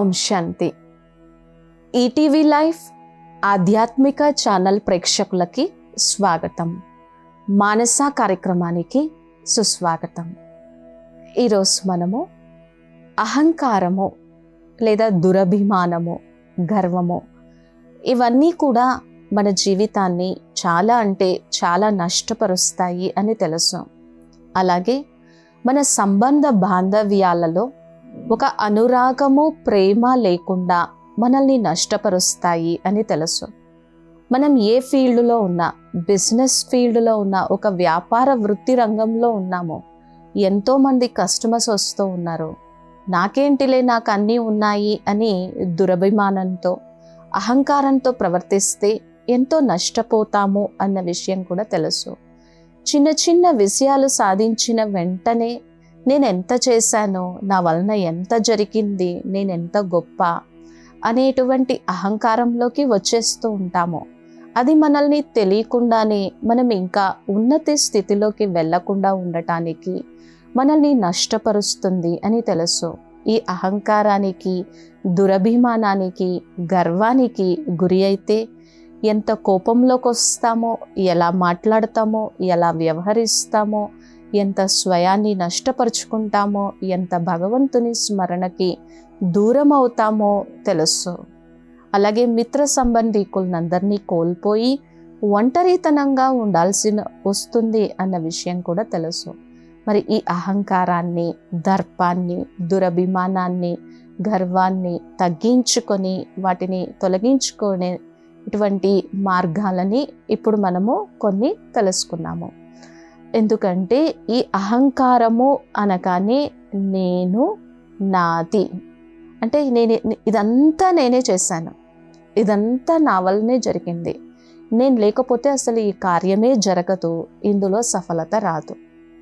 ఓం శాంతి. ETV life ఆధ్యాత్మిక channel ప్రేక్షకులకి స్వాగతం. మానస కార్యక్రమానికి సుస్వాగతం. ఈరోజు మనము అహంకారము లేదా దురభిమానము, గర్వము ఇవన్నీ కూడా మన జీవితాన్ని చాలా అంటే చాలా నష్టపరుస్తాయి అని తెలుసు. అలాగే మన సంబంధ బాంధవ్యాలలో ఒక అనురాగము, ప్రేమ లేకుండా మనల్ని నష్టపరుస్తాయి అని తెలుసు. మనం ఏ ఫీల్డ్లో ఉన్నా, బిజినెస్ ఫీల్డ్లో ఉన్నా, ఒక వ్యాపార వృత్తి రంగంలో ఉన్నామో ఎంతోమంది కస్టమర్స్ వస్తూ ఉన్నారు. నాకేంటిలే, నాకు అన్నీ ఉన్నాయి అని దురభిమానంతో, అహంకారంతో ప్రవర్తిస్తే ఎంతో నష్టపోతాము అన్న విషయం కూడా తెలుసు. చిన్న చిన్న విషయాలు సాధించిన వెంటనే నేను ఎంత చేశానో, నా వలన ఎంత జరిగింది, నేను ఎంత గొప్ప అనేటువంటి అహంకారంలోకి వచ్చేస్తూ ఉంటాము. అది మనల్ని తెలియకుండానే మనం ఇంకా ఉన్నత స్థితిలోకి వెళ్ళకుండా ఉండటానికి మనల్ని నష్టపరుస్తుంది అని తెలుసు. ఈ అహంకారానికి, దురభిమానానికి, గర్వానికి గురి అయితే ఎంత కోపంలోకి వస్తామో, ఎలా మాట్లాడతామో, ఎలా వ్యవహరిస్తామో, ఎంత స్వయాన్ని నష్టపరుచుకుంటామో, ఎంత భగవంతుని స్మరణకి దూరం అవుతామో తెలుసు. అలాగే మిత్ర సంబంధికులందరినీ కోల్పోయి ఒంటరితనంగా ఉండాల్సిన వస్తుంది అన్న విషయం కూడా తెలుసు. మరి ఈ అహంకారాన్ని, దర్పాన్ని, దురభిమానాన్ని, గర్వాన్ని తగ్గించుకొని వాటిని తొలగించుకునే ఇటువంటి మార్గాలని ఇప్పుడు మనము కొన్ని తెలుసుకున్నాము. ఎందుకంటే ఈ అహంకారము అనగానే నేను, నాది, అంటే ఇదంతా నేనే చేశాను, ఇదంతా నా వల్లనే జరిగింది, నేను లేకపోతే అసలు ఈ కార్యమే జరగదు, ఇందులో సఫలత రాదు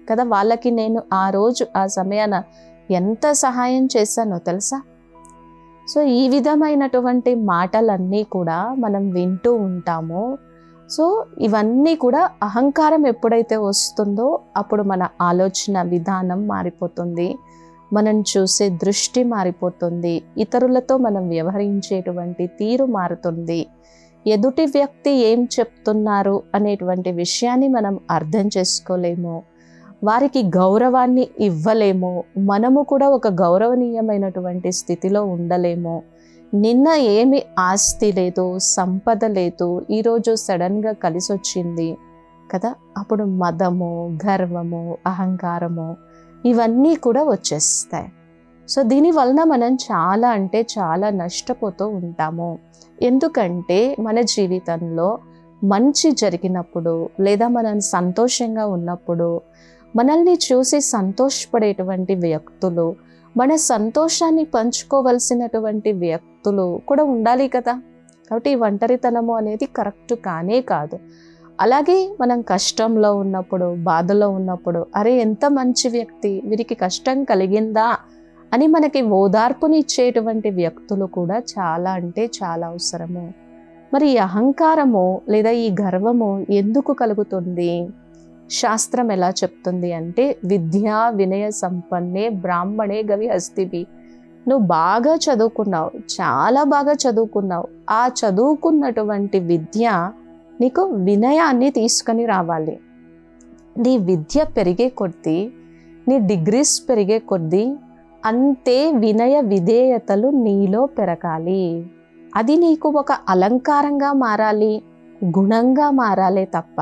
కదా. వాళ్ళకి నేను ఆ రోజు ఆ సమయాన ఎంత సహాయం చేశానో తెలుసా. సో ఈ విధమైనటువంటి మాటలన్నీ కూడా మనం వింటూ ఉంటాము. సో ఇవన్నీ కూడా అహంకారం ఎప్పుడైతే వస్తుందో అప్పుడు మన ఆలోచన విధానం మారిపోతుంది, మనం చూసే దృష్టి మారిపోతుంది, ఇతరులతో మనం వ్యవహరించేటువంటి తీరు మారుతుంది, ఎదుటి వ్యక్తి ఏం చెప్తున్నారు అనేటువంటి విషయాన్ని మనం అర్థం చేసుకోలేము, వారికి గౌరవాన్ని ఇవ్వలేము, మనము కూడా ఒక గౌరవనీయమైనటువంటి స్థితిలో ఉండలేము. నిన్న ఏమి ఆస్తి లేదు, సంపద లేదు, ఈరోజు సడన్గా కలిసి వచ్చింది కదా. అప్పుడు మదము, గర్వము, అహంకారము ఇవన్నీ కూడా వచ్చేస్తాయి. సో దీని వలన మనం చాలా అంటే చాలా నష్టపోతూ ఉంటాము. ఎందుకంటే మన జీవితంలో మంచి జరిగినప్పుడు లేదా మనం సంతోషంగా ఉన్నప్పుడు మనల్ని చూసి సంతోషపడేటువంటి వ్యక్తులు, మన సంతోషాన్ని పంచుకోవలసినటువంటి వ్యక్తులు కూడా ఉండాలి కదా. కాబట్టి ఈ ఒంటరితనము అనేది కరెక్ట్ కానే కాదు. అలాగే మనం కష్టంలో ఉన్నప్పుడు, బాధలో ఉన్నప్పుడు, అరే ఎంత మంచి వ్యక్తి, వీరికి కష్టం కలిగిందా అని మనకి ఓదార్పునిచ్చేటువంటి వ్యక్తులు కూడా చాలా అంటే చాలా అవసరము. మరి ఈ అహంకారము లేదా ఈ గర్వము ఎందుకు కలుగుతుంది? శాస్త్రం ఎలా చెప్తుంది అంటే, విద్యా వినయ సంపన్నే బ్రాహ్మణే గవి హస్తివి. నువ్వు బాగా చదువుకున్నావు, చాలా బాగా చదువుకున్నావు, ఆ చదువుకున్నటువంటి విద్య నీకు వినయాన్ని తీసుకొని రావాలి. నీ విద్య పెరిగే కొద్దీ, నీ డిగ్రీస్ పెరిగే కొద్దీ అంతే వినయ విధేయతలు నీలో పెరగాలి. అది నీకు ఒక అలంకారంగా మారాలి, గుణంగా మారాలే తప్ప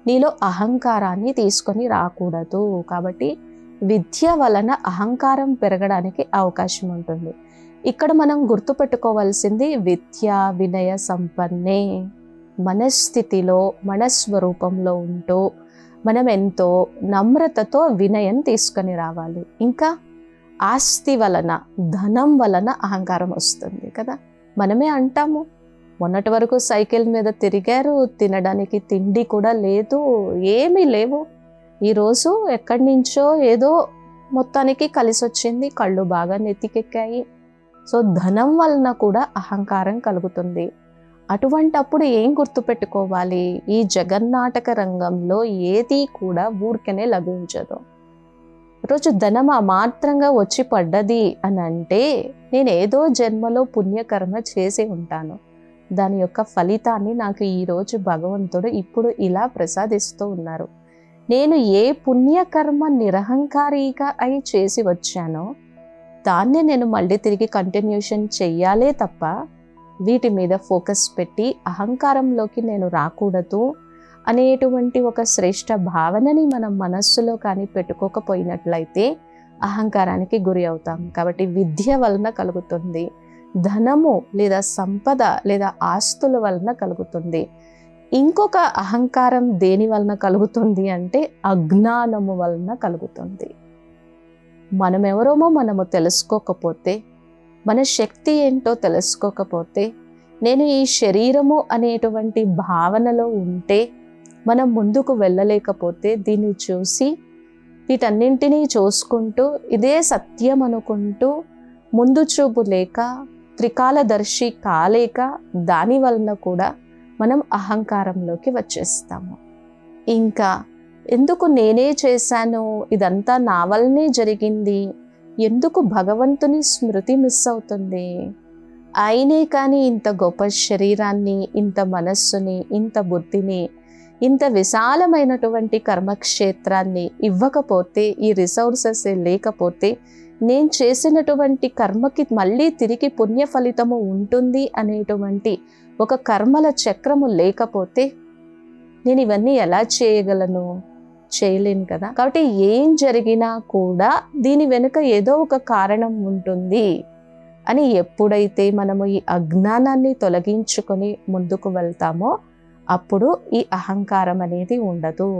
నీలో అహంకారాన్ని తీసుకొని రాకూడదు. కాబట్టి విద్య వలన అహంకారం పెరగడానికి అవకాశం ఉంటుంది. ఇక్కడ మనం గుర్తుపెట్టుకోవాల్సింది విద్య వినయ సంపన్నే. మనస్థితిలో, మనస్వరూపంలో ఉంటూ మనం ఎంతో నమ్రతతో వినయం తీసుకొని రావాలి. ఇంకా ఆస్తి వలన, ధనం వలన అహంకారం వస్తుంది కదా. మనమే అంటాము, మొన్నటి వరకు సైకిల్ మీద తిరిగారు, తినడానికి తిండి కూడా లేదు, ఏమీ లేవు, ఈరోజు ఎక్కడి నుంచో ఏదో మొత్తానికి కలిసి వచ్చింది, కళ్ళు బాగా నెత్తికెక్కాయి. సో ధనం వలన కూడా అహంకారం కలుగుతుంది. అటువంటప్పుడు ఏం గుర్తుపెట్టుకోవాలి? ఈ జగన్నాటక రంగంలో ఏది కూడా ఊరికనే లభించదు. రోజు ధనం మాత్రంగా వచ్చి పడ్డది అని అంటే నేను ఏదో జన్మలో పుణ్యకర్మ చేసి ఉంటాను. దాని యొక్క ఫలితాన్ని నాకు ఈరోజు భగవంతుడు ఇప్పుడు ఇలా ప్రసాదిస్తూ ఉన్నారు. నేను ఏ పుణ్యకర్మ నిరహంకారిగా అయి చేసి వచ్చానో దాన్నే నేను మళ్ళీ తిరిగి కంటిన్యూషన్ చెయ్యాలే తప్ప వీటి మీద ఫోకస్ పెట్టి అహంకారంలోకి నేను రాకూడదు అనేటువంటి ఒక శ్రేష్ఠ భావనని మనం మనస్సులో కానీ పెట్టుకోకపోయినట్లయితే అహంకారానికి గురి అవుతాం. కాబట్టి విద్య వలన కలుగుతుంది, ధనము లేదా సంపద లేదా ఆస్తుల వలన కలుగుతుంది. ఇంకొక అహంకారం దేని వలన కలుగుతుంది అంటే అజ్ఞానము వలన కలుగుతుంది. మనమెవరోమో మనము తెలుసుకోకపోతే, మన శక్తి ఏంటో తెలుసుకోకపోతే, నేను ఈ శరీరము అనేటువంటి భావనలో ఉంటే మనం ముందుకు వెళ్ళలేకపోతే, దీన్ని చూసి వీటన్నింటినీ చూసుకుంటూ ఇదే సత్యం అనుకుంటూ ముందు చూపు లేక త్రికాలదర్శి కాలేక దాని వలన కూడా మనం అహంకారంలోకి వచ్చేస్తాము. ఇంకా ఎందుకు నేనే చేశాను, ఇదంతా నా వల్లనే జరిగింది, ఎందుకు భగవంతుని స్మృతి మిస్ అవుతుంది, ఆయనే కానీ ఇంత గొప్ప శరీరాన్ని, ఇంత మనస్సుని, ఇంత బుద్ధిని, ఇంత విశాలమైనటువంటి కర్మక్షేత్రాన్ని ఇవ్వకపోతే, ఈ రిసోర్సెస్ లేకపోతే నేను చేసినటువంటి కర్మకి మళ్ళీ తిరిగి పుణ్య ఫలితము ఉంటుంది అనేటువంటి ఒక కర్మల చక్రము లేకపోతే నేను ఇవన్నీ ఎలా చేయగలను? చేయలేను కదా. కాబట్టి ఏం జరిగినా కూడా దీని వెనుక ఏదో ఒక కారణం ఉంటుంది అని ఎప్పుడైతే మనము ఈ అజ్ఞానాన్ని తొలగించుకొని ముందుకు వెళ్తామో అప్పుడు ఈ అహంకారం అనేది ఉండదు.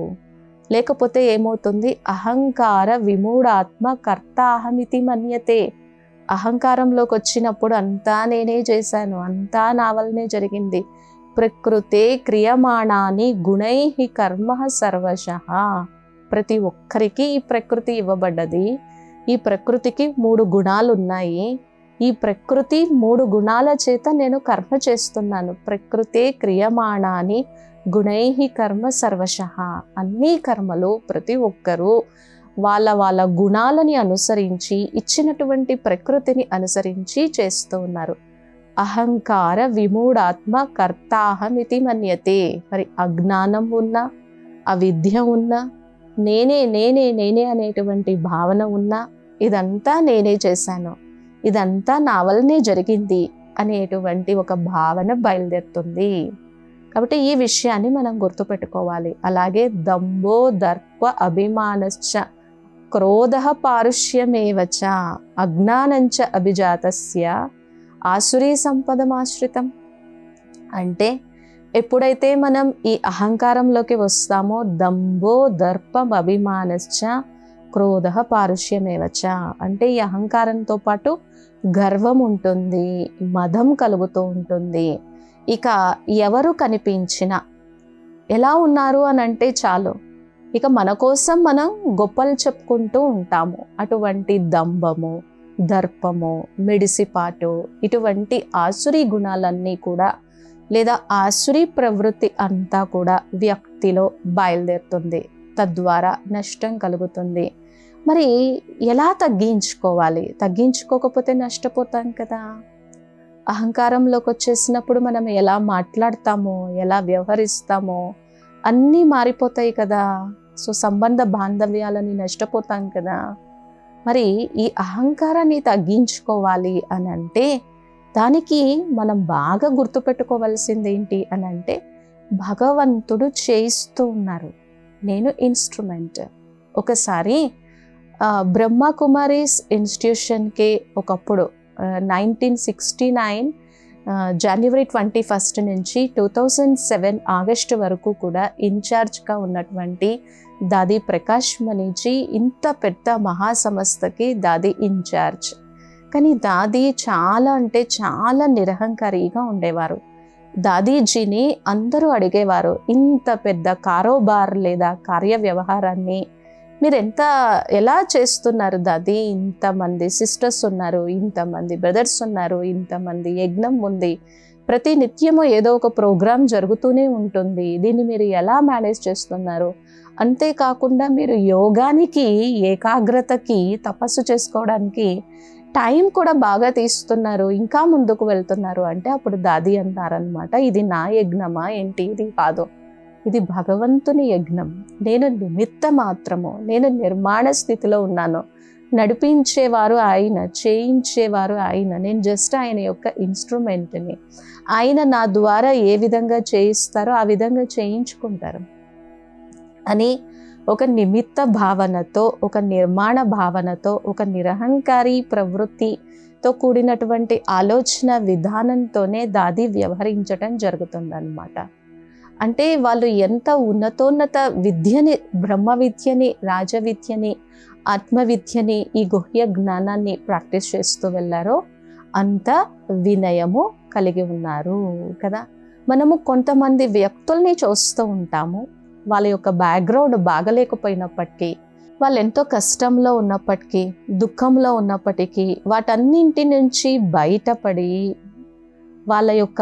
లేకపోతే ఏమవుతుంది? అహంకార విమూఢాత్మ కర్తాహమితి మన్యతే. అహంకారంలోకి వచ్చినప్పుడు అంతా నేనే చేశాను, అంతా నా వల్లనే జరిగింది. ప్రకృతే క్రియమాణాని గుణై కర్మ సర్వశః. ప్రతి ఒక్కరికి ఈ ప్రకృతి ఇవ్వబడ్డది. ఈ ప్రకృతికి 3 గుణాలు ఉన్నాయి. ఈ ప్రకృతి 3 గుణాల చేత నేను కర్మ చేస్తున్నాను. ప్రకృతే క్రియమాణాని గుణై కర్మ సర్వశః. అన్ని కర్మలు ప్రతి ఒక్కరూ వాళ్ళ వాళ్ళ గుణాలని అనుసరించి, ఇచ్చినటువంటి ప్రకృతిని అనుసరించి చేస్తూ ఉన్నారు. అహంకార విమూఢాత్మ కర్తాహమితి మన్యతే. మరి అజ్ఞానం ఉన్నా, అవిద్య ఉన్నా, నేనే నేనే నేనే అనేటువంటి భావన ఉన్నా, ఇదంతా నేనే చేశాను, ఇదంతా నా వల్లనే జరిగింది అనేటువంటి ఒక భావన బయలుదేరుతుంది. కాబట్టి ఈ విషయాన్ని మనం గుర్తుపెట్టుకోవాలి. అలాగే దంభో దర్ప అభిమానశ్చ క్రోధ పారుష్యమేవచ అజ్ఞానంచ అభిజాతస్య ఆసురీ సంపదమాశ్రితం. అంటే ఎప్పుడైతే మనం ఈ అహంకారంలోకి వస్తామో దంభో దర్పం అభిమానశ్చ క్రోధ పారుష్యమేవచ అంటే ఈ అహంకారంతో పాటు గర్వం ఉంటుంది, మదం కలుగుతూ ఉంటుంది. ఇక ఎవరు కనిపించినా ఎలా ఉన్నారు అని అంటే చాలు, ఇక మన కోసం మనం గొప్పలు చెప్పుకుంటూ ఉంటాము. అటువంటి దంభము, దర్పము, మిడిసిపాటు, ఇటువంటి ఆసురీ గుణాలన్నీ కూడా లేదా ఆసురీ ప్రవృత్తి అంతా కూడా వ్యక్తిలో బయలుదేరుతుంది. తద్వారా నష్టం కలుగుతుంది. మరి ఎలా తగ్గించుకోవాలి? తగ్గించుకోకపోతే నష్టపోతాం కదా. అహంకారంలోకి వచ్చేసినప్పుడు మనం ఎలా మాట్లాడతామో, ఎలా వ్యవహరిస్తామో అన్నీ మారిపోతాయి కదా. సో సంబంధ బాంధవ్యాలని నష్టపోతాం కదా. మరి ఈ అహంకారాన్ని తగ్గించుకోవాలి అని అంటే దానికి మనం బాగా గుర్తుపెట్టుకోవాల్సింది ఏంటి అని అంటే భగవంతుడు చేయిస్తూ ఉన్నారు, నేను ఇన్స్ట్రుమెంట్. ఒకసారి బ్రహ్మకుమారీస్ ఇన్స్టిట్యూషన్కి ఒకప్పుడు 1969 జనవరి 21 నుంచి 2007 ఆగస్టు వరకు కూడా ఇన్ఛార్జ్గా ఉన్నటువంటి దాది ప్రకాష్ మణిజీ ఇంత పెద్ద మహాసంస్థకి దాది ఇన్ఛార్జ్. కానీ దాది చాలా అంటే చాలా నిరహంకారిగా ఉండేవారు. దాదీజీని అందరూ అడిగేవారు, ఇంత పెద్ద కారోబార్ లేదా కార్య వ్యవహారాన్ని మీరు ఎలా చేస్తున్నారు దాది? ఇంతమంది సిస్టర్స్ ఉన్నారు, ఇంతమంది బ్రదర్స్ ఉన్నారు, ఇంతమంది యజ్ఞం ఉంది, ప్రతి నిత్యము ఏదో ఒక ప్రోగ్రాం జరుగుతూనే ఉంటుంది. దీన్ని మీరు ఎలా మేనేజ్ చేస్తున్నారు? అంతేకాకుండా మీరు యోగానికి, ఏకాగ్రతకి, తపస్సు చేసుకోవడానికి టైం కూడా బాగా తీస్తున్నారు, ఇంకా ముందుకు వెళ్తున్నారు అంటే అప్పుడు దాది అంటారనమాట, ఇది నా యజ్ఞమా ఏంటి? ఇది కాదు, ఇది భగవంతుని యజ్ఞం. నేను నిమిత్త మాత్రము, నేను నిర్మాణ స్థితిలో ఉన్నాను. నడిపించేవారు ఆయన, చేయించేవారు ఆయన, నేను జస్ట్ ఆయన యొక్క ఇన్స్ట్రుమెంట్ని. ఆయన నా ద్వారా ఏ విధంగా చేయిస్తారో ఆ విధంగా చేయించుకుంటారు అని ఒక నిమిత్త భావనతో, ఒక నిర్మాణ భావనతో, ఒక నిరహంకారి ప్రవృత్తితో కూడినటువంటి ఆలోచన విధానంతోనే దాది వ్యవహరించడం జరుగుతుందన్నమాట. అంటే వాళ్ళు ఎంత ఉన్నతోన్నత విద్యని, బ్రహ్మ విద్యని, రాజ విద్యని, ఆత్మ విద్యని, ఈ గుహ్య జ్ఞానాన్ని ప్రాక్టీస్ చేస్తూ వెళ్ళారో అంత వినయము కలిగి ఉన్నారు కదా. మనము కొంతమంది వ్యక్తుల్ని చూస్తూ ఉంటాము, వాళ్ళ యొక్క బ్యాక్గ్రౌండ్ బాగలేకపోయినప్పటికీ, వాళ్ళు ఎంతో కష్టంలో ఉన్నప్పటికీ, దుఃఖంలో ఉన్నప్పటికీ, వాటన్నింటి నుంచి బయటపడి వాళ్ళ యొక్క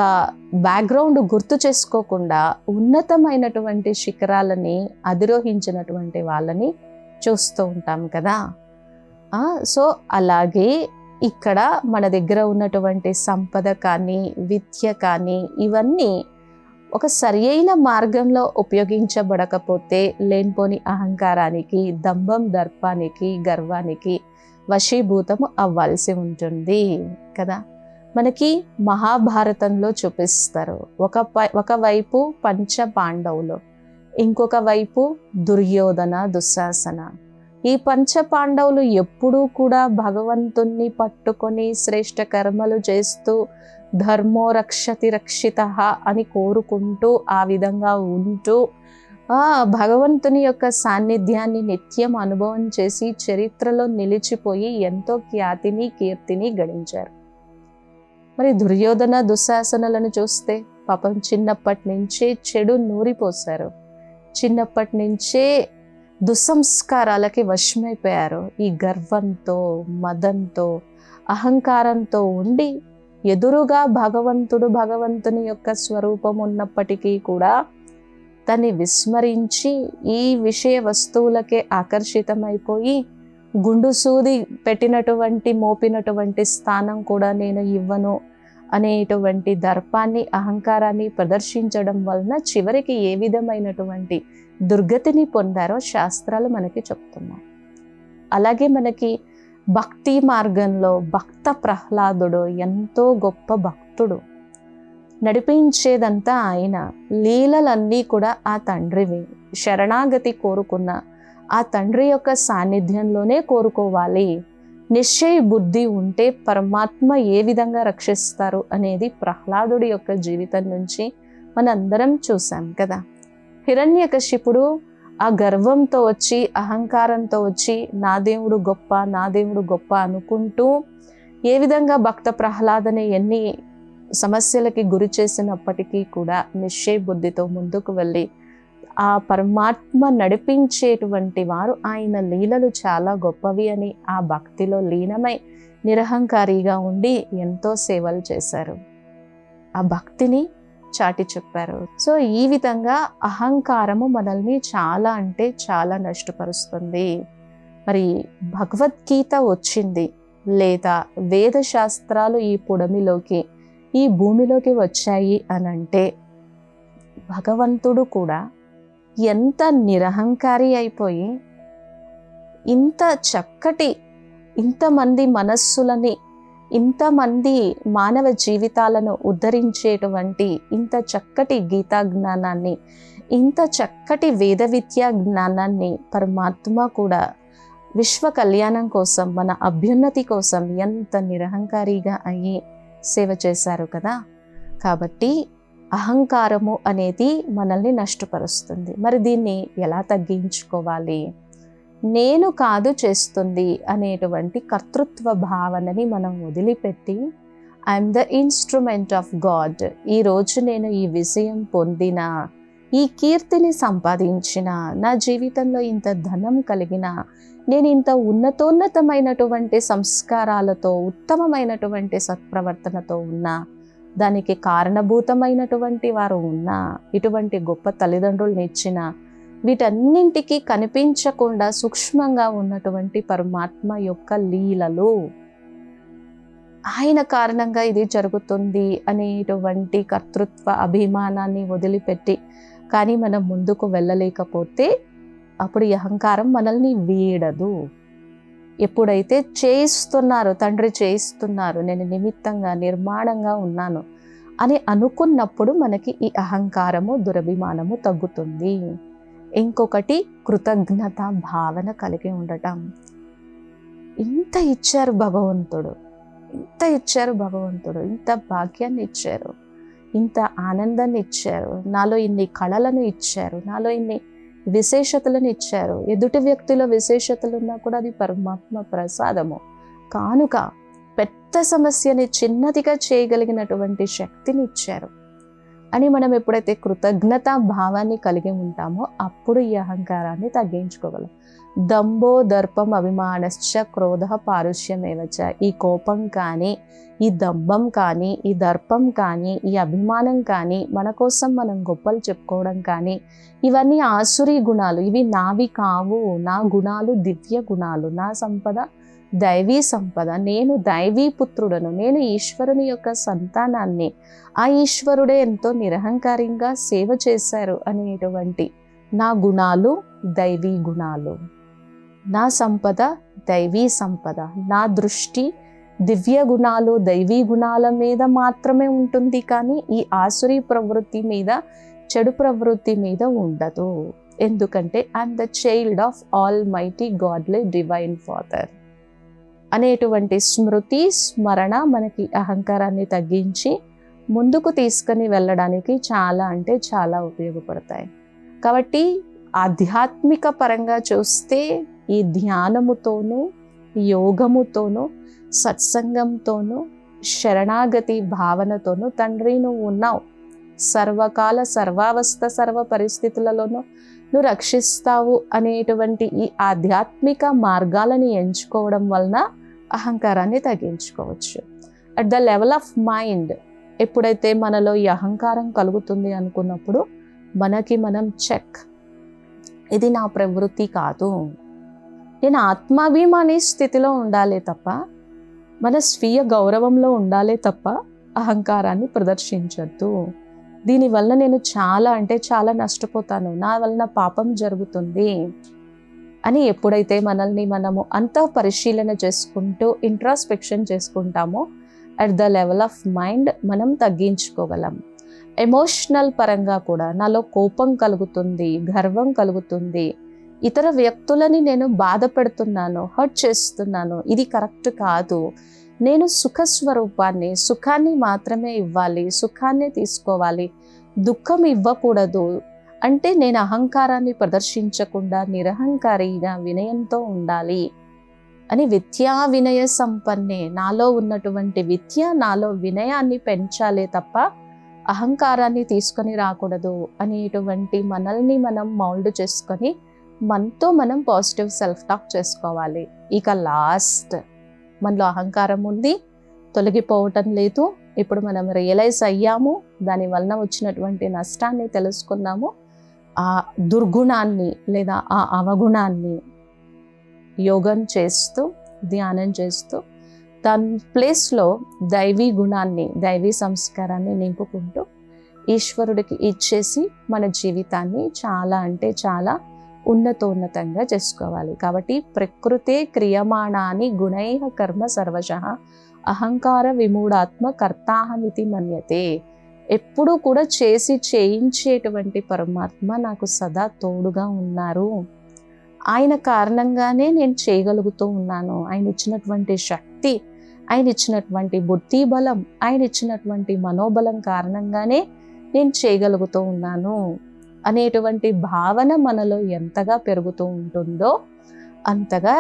బ్యాక్గ్రౌండ్ గుర్తు చేసుకోకుండా ఉన్నతమైనటువంటి శిఖరాలని అధిరోహించినటువంటి వాళ్ళని చూస్తూ ఉంటాం కదా. సో అలాగే ఇక్కడ మన దగ్గర ఉన్నటువంటి సంపద కానీ, విద్య కానీ, ఇవన్నీ ఒక సరి అయిన మార్గంలో ఉపయోగించబడకపోతే లేనిపోని అహంకారానికి, దంభం, దర్పానికి, గర్వానికి వశీభూతము అవ్వాల్సి ఉంటుంది కదా. మనకి మహాభారతంలో చూపిస్తారు, ఒకవైపు పంచ పాండవులు, ఇంకొక వైపు దుర్యోధన, దుశ్శాసన. ఈ పంచ పాండవులు ఎప్పుడూ కూడా భగవంతుణ్ణి పట్టుకొని శ్రేష్ఠ కర్మలు చేస్తూ ధర్మో రక్షతి రక్షితః అని కోరుకుంటూ, ఆ విధంగా ఉంటూ భగవంతుని యొక్క సాన్నిధ్యాన్ని నిత్యం అనుభవం చేసి చరిత్రలో నిలిచిపోయి ఎంతో ఖ్యాతిని, కీర్తిని గడించారు. మరి దుర్యోధన, దుశ్శాసనలను చూస్తే పాపం చిన్నప్పటి నుంచే చెడు నూరిపోశారు, చిన్నప్పటి నుంచే దుస్సంస్కారాలకి వశమైపోయారు. ఈ గర్వంతో, మదంతో, అహంకారంతో ఉండి ఎదురుగా భగవంతుడు, భగవంతుని యొక్క స్వరూపం ఉన్నప్పటికీ కూడా దాన్ని విస్మరించి ఈ విషయ వస్తువులకే ఆకర్షితమైపోయి గుండు సూది పెట్టినటువంటి, మోపినటువంటి స్థానం కూడా నేను ఇవ్వను అనేటువంటి దర్పాన్ని, అహంకారాన్ని ప్రదర్శించడం వలన చివరికి ఏ విధమైనటువంటి దుర్గతిని పొందారో శాస్త్రాలు మనకి చెప్తున్నాయి. అలాగే మనకి భక్తి మార్గంలో భక్త ప్రహ్లాదుడు ఎంతో గొప్ప భక్తుడు, నడిపించేదంతా ఆయన, లీలలన్నీ కూడా ఆ తండ్రివి. శరణాగతి కోరుకున్న ఆ తండ్రి యొక్క సాన్నిధ్యంలోనే కోరుకోవాలి. నిశ్చయ బుద్ధి ఉంటే పరమాత్మ ఏ విధంగా రక్షిస్తారు అనేది ప్రహ్లాదుడి యొక్క జీవితం నుంచి మనందరం చూసాం కదా. హిరణ్యకశిపుడు ఆ గర్వంతో వచ్చి, అహంకారంతో వచ్చి నా దేవుడు గొప్ప, నా దేవుడు గొప్ప అనుకుంటూ ఏ విధంగా భక్త ప్రహ్లాదని ఎన్ని సమస్యలకి గురి చేసినప్పటికీ కూడా నిశ్చయ బుద్ధితో ముందుకు వెళ్ళి ఆ పరమాత్మ నడిపించేటువంటి వారు, ఆయన లీలలు చాలా గొప్పవి అని ఆ భక్తిలో లీనమై నిరహంకారిగా ఉండి ఎంతో సేవలు చేశారు, ఆ భక్తిని చాటి చెప్పారు. సో ఈ విధంగా అహంకారము మనల్ని చాలా అంటే చాలా నష్టపరుస్తుంది. మరి భగవద్గీత వచ్చింది లేదా వేద శాస్త్రాలు ఈ పుడమిలోకి, ఈ భూమిలోకి వచ్చాయి అనంటే భగవంతుడు కూడా ఎంత నిరహంకారి అయిపోయి ఇంత చక్కటి, ఇంతమంది మనస్సులని, ఇంతమంది మానవ జీవితాలను ఉద్ధరించేటువంటి ఇంత చక్కటి గీతా జ్ఞానాన్ని, ఇంత చక్కటి వేద విద్యా జ్ఞానాన్ని పరమాత్మ కూడా విశ్వ కళ్యాణం కోసం, మన అభ్యున్నతి కోసం ఎంత నిరహంకారిగా అయ్యి సేవ చేశారు కదా. కాబట్టి అహంకారము అనేది మనల్ని నష్టపరుస్తుంది. మరి దీన్ని ఎలా తగ్గించుకోవాలి? నేను కాదు చేస్తుంది అనేటువంటి కర్తృత్వ భావనని మనం వదిలిపెట్టి I'm the instrument of God, ఈరోజు నేను ఈ విజయం పొందిన, ఈ కీర్తిని సంపాదించిన, నా జీవితంలో ఇంత ధనం కలిగిన, నేను ఇంత ఉన్నతోన్నతమైనటువంటి సంస్కారాలతో, ఉత్తమమైనటువంటి సత్ప్రవర్తనతో ఉన్న దానికి కారణభూతమైనటువంటి వారు ఉన్నా, ఇటువంటి గొప్ప తల్లిదండ్రులను ఇచ్చిన, వీటన్నింటికి కనిపించకుండా సూక్ష్మంగా ఉన్నటువంటి పరమాత్మ యొక్క లీలలు, ఆయన కారణంగా ఇది జరుగుతుంది అనేటువంటి కర్తృత్వ అభిమానాన్ని వదిలిపెట్టి కానీ మనం ముందుకు వెళ్ళలేకపోతే అప్పుడు ఈ అహంకారం మనల్ని వీడదు. ఎప్పుడైతే చేయిస్తున్నారు, తండ్రి చేయిస్తున్నారు, నేను నిమిత్తంగా నిర్మాణంగా ఉన్నాను అని అనుకున్నప్పుడు మనకి ఈ అహంకారము దురభిమానము తగ్గుతుంది. ఇంకొకటి కృతజ్ఞత భావన కలిగి ఉండటం. ఇంత ఇచ్చారు భగవంతుడు, ఇంత ఇచ్చారు భగవంతుడు, ఇంత భాగ్యాన్ని ఇచ్చారు, ఇంత ఆనందాన్ని ఇచ్చారు, నాలో ఇన్ని కళలను ఇచ్చారు, నాలో ఇన్ని విశేషతలను ఇచ్చారు. ఎదుటి వ్యక్తిలో విశేషతలు ఉన్నా కూడా అది పరమాత్మ ప్రసాదము కానుక. పెద్ద సమస్యని చిన్నదిగా చేయగలిగినటువంటి శక్తిని ఇచ్చారు అని మనం ఎప్పుడైతే కృతజ్ఞతా భావాన్ని కలిగి ఉంటామో అప్పుడు ఈ అహంకారాన్ని తగ్గించుకోగలం. దంభో దర్పం అభిమానశ్చ క్రోధ పారుష్యమేవచ. ఈ కోపం కానీ, ఈ దంభం కానీ, ఈ దర్పం కానీ, ఈ అభిమానం కానీ, మన కోసం మనం గొప్పలు చెప్పుకోవడం కానీ, ఇవన్నీ ఆసురీ గుణాలు. ఇవి నావి కావు. నా గుణాలు దివ్య గుణాలు, నా సంపద దైవీ సంపద, నేను దైవీ పుత్రుడను, నేను ఈశ్వరుని యొక్క సంతానాన్ని, ఆ ఈశ్వరుడే ఎంతో నిరహంకారంగా సేవ చేశారు అనేటువంటి నా గుణాలు దైవీ గుణాలు, నా సంపద దైవీ సంపద, నా దృష్టి దివ్య గుణాలు దైవీ గుణాల మీద మాత్రమే ఉంటుంది, కానీ ఈ ఆసురీ ప్రవృత్తి మీద, చెడు ప్రవృత్తి మీద ఉండదు. ఎందుకంటే I'm the child of all mighty godly divine father అనేటువంటి స్మృతి స్మరణ మనకి అహంకారాన్ని తగ్గించి ముందుకు తీసుకొని వెళ్ళడానికి చాలా అంటే చాలా ఉపయోగపడతాయి. కాబట్టి ఆధ్యాత్మిక పరంగా చూస్తే ఈ ధ్యానముతోనూ, యోగముతోనూ, సత్సంగంతోనూ, శరణాగతి భావనతోనూ తండ్రి నువ్వు ఉన్నావు, సర్వకాల సర్వావస్థ సర్వ పరిస్థితులలోనూ నువ్వు రక్షిస్తావు అనేటువంటి ఈ ఆధ్యాత్మిక మార్గాలని ఎంచుకోవడం వలన అహంకారాన్ని తగ్గించుకోవచ్చు. At the level of mind ఎప్పుడైతే మనలో ఈ అహంకారం కలుగుతుంది అనుకున్నప్పుడు మనకి మనం చెక్, ఇది నా ప్రవృత్తి కాదు, నేను ఆత్మాభిమాని స్థితిలో ఉండాలి తప్ప, మన స్వీయ గౌరవంలో ఉండాలి తప్ప అహంకారాన్ని ప్రదర్శించద్దు. దీనివల్ల నేను చాలా అంటే చాలా నష్టపోతాను, నా వలన పాపం జరుగుతుంది అని ఎప్పుడైతే మనల్ని మనము అంత పరిశీలన చేసుకుంటూ ఇంట్రాస్పెక్షన్ చేసుకుంటామో at the level of mind మనం తగ్గించుకోగలం. ఎమోషనల్ పరంగా కూడా నాలో కోపం కలుగుతుంది, గర్వం కలుగుతుంది, ఇతర వ్యక్తులని నేను బాధ పెడుతున్నాను, హర్ట్ చేస్తున్నాను, ఇది కరెక్ట్ కాదు, నేను సుఖస్వరూపాన్ని, సుఖాన్ని మాత్రమే ఇవ్వాలి, సుఖాన్ని తీసుకోవాలి, దుఃఖం ఇవ్వకూడదు అంటే నేను అహంకారాన్ని ప్రదర్శించకుండా నిరహంకారిగా వినయంతో ఉండాలి అని విద్యా వినయ సంపన్నే, నాలో ఉన్నటువంటి విద్య నాలో వినయాన్ని పెంచాలే తప్ప అహంకారాన్ని తీసుకొని రాకూడదు అనేటువంటి మనల్ని మనం మౌల్డ్ చేసుకొని మనతో మనం పాజిటివ్ సెల్ఫ్ టాక్ చేసుకోవాలి. ఇక లాస్ట్, మనలో అహంకారం ఉంది, తొలగిపోవటం లేదు, ఇప్పుడు మనం రియలైజ్ అయ్యాము, దాని వలన వచ్చినటువంటి నష్టాన్ని తెలుసుకున్నాము, ఆ దుర్గుణాన్ని లేదా ఆ అవగుణాన్ని యోగం చేస్తూ ధ్యానం చేస్తూ దాని ప్లేస్లో దైవీ గుణాన్ని, దైవీ సంస్కారాన్ని నింపుకుంటూ ఈశ్వరుడికి ఇచ్చేసి మన జీవితాన్ని చాలా అంటే చాలా ఉన్నతోన్నతంగా చేసుకోవాలి. కాబట్టి ప్రకృతే క్రియమాణాని గుణైః కర్మ సర్వశః అహంకార విమూఢాత్మ కర్తాహమితి మన్యతే. ఎప్పుడూ కూడా చేసి చేయించేటువంటి పరమాత్మ నాకు సదా తోడుగా ఉన్నారు, ఆయన కారణంగానే నేను చేయగలుగుతూ ఉన్నాను, ఆయన ఇచ్చినటువంటి శక్తి, ఆయన ఇచ్చినటువంటి బుద్ధి బలం, ఆయన ఇచ్చినటువంటి మనోబలం కారణంగానే నేను చేయగలుగుతూ ఉన్నాను అనేటువంటి భావన మనలో ఎంతగా పెరుగుతూ ఉంటుందో అంతగా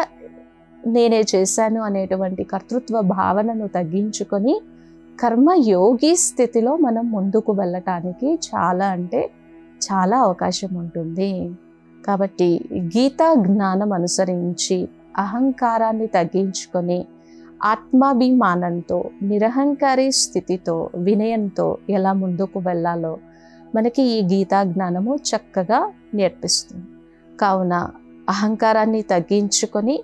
నేనే చేశాను అనేటువంటి కర్తృత్వ భావనను తగ్గించుకొని కర్మయోగి స్థితిలో మనం ముందుకు వెళ్ళటానికి చాలా అంటే చాలా అవకాశం ఉంటుంది. కాబట్టి గీతా జ్ఞానం అనుసరించి అహంకారాన్ని తగ్గించుకొని ఆత్మాభిమానంతో, నిరహంకారి స్థితితో, వినయంతో ఎలా ముందుకు వెళ్ళాలో మనకి ఈ గీతా జ్ఞానము చక్కగా నేర్పిస్తుంది. కావున అహంకారాన్ని తగ్గించుకొని,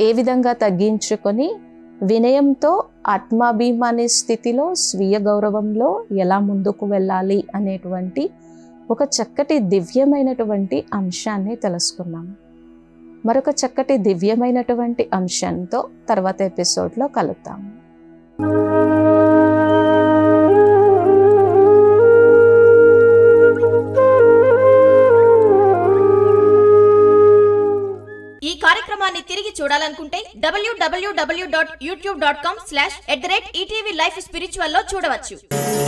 ఏ విధంగా తగ్గించుకొని వినయంతో ఆత్మాభిమాని స్థితిలో స్వీయ గౌరవంలో ఎలా ముందుకు వెళ్ళాలి అనేటువంటి ఒక చక్కటి దివ్యమైనటువంటి అంశాన్ని తెలుసుకున్నాము. మరొక చక్కటి దివ్యమైనటువంటి అంశంతో తర్వాత ఎపిసోడ్లో కలుద్దాము. ఈ కార్యక్రమాన్ని తిరిగి చూడాలనుకుంటే www.youtube.com/@ETV Life Spiritual లో చూడవచ్చు.